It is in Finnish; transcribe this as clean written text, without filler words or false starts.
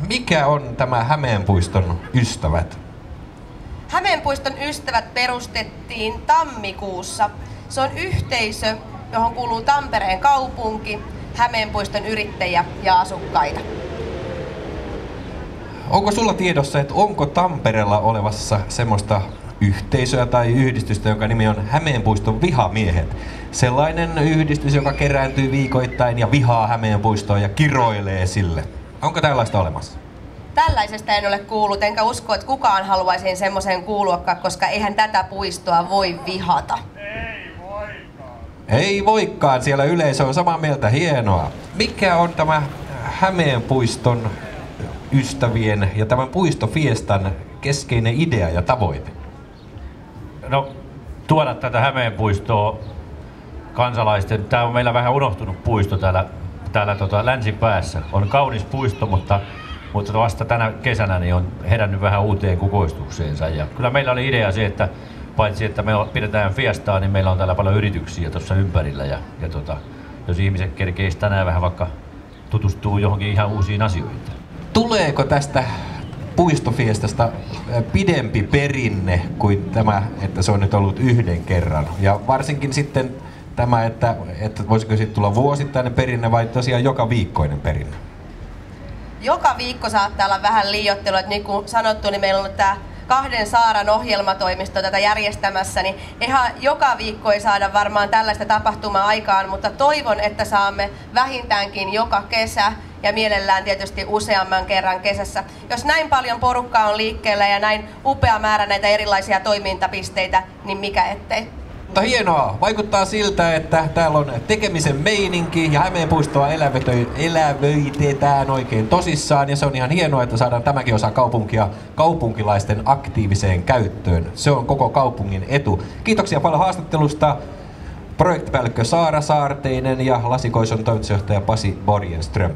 Mikä on tämä Hämeenpuiston ystävät? Hämeenpuiston ystävät perustettiin tammikuussa. Se on yhteisö, johon kuuluu Tampereen kaupunki, Hämeenpuiston yrittäjiä ja asukkaita. Onko sulla tiedossa, että onko Tampereella olevassa semmoista yhteisöä tai yhdistystä, jonka nimi on Hämeenpuiston vihamiehet? Sellainen yhdistys, joka kerääntyy viikoittain ja vihaa Hämeenpuistoa ja kiroilee sille. Onko tällaista olemassa? Tällaisesta en ole kuullut, enkä usko, että kukaan haluaisi semmoiseen kuuluakaan, koska eihän tätä puistoa voi vihata. Ei voikaan, siellä yleisö on samaa mieltä, hienoa. Mikä on tämä Hämeenpuiston ystävien ja tämän puistofiestan keskeinen idea ja tavoite? No, tuoda tätä Hämeenpuistoa kansalaisten. Tämä on meillä vähän unohtunut puisto täällä länsipäässä. On kaunis puisto, mutta vasta tänä kesänä niin on herännyt vähän uuteen kukoistukseensa. Ja kyllä meillä oli idea se, että paitsi että me pidetään fiestaa, niin meillä on täällä paljon yrityksiä tuossa ympärillä. Ja jos ihmiset kerkeisi tänään vähän vaikka tutustuu johonkin ihan uusiin asioihin. Tuleeko tästä puistofiestasta pidempi perinne kuin tämä, että se on nyt ollut yhden kerran? Ja varsinkin sitten tämä, että voisiko siitä tulla vuosittainen perinne vai tosiaan joka viikkoinen perinne? Joka viikko saattaa olla vähän liioittelua, että niin kuin sanottu, niin meillä on tämä Kahden Saaran ohjelmatoimisto tätä järjestämässä, niin ihan joka viikko ei saada varmaan tällaista tapahtumaa aikaan, mutta toivon, että saamme vähintäänkin joka kesä ja mielellään tietysti useamman kerran kesässä. Jos näin paljon porukkaa on liikkeellä ja näin upea määrä näitä erilaisia toimintapisteitä, niin mikä ettei. Mutta hienoa, vaikuttaa siltä, että täällä on tekemisen meininki ja Hämeenpuistoa elävöitetään oikein tosissaan ja se on ihan hienoa, että saadaan tämäkin osa kaupunkia kaupunkilaisten aktiiviseen käyttöön. Se on koko kaupungin etu. Kiitoksia paljon haastattelusta, projektipäällikkö Saara Saarteinen ja Lasikoison toimitusjohtaja Pasi Borgenström.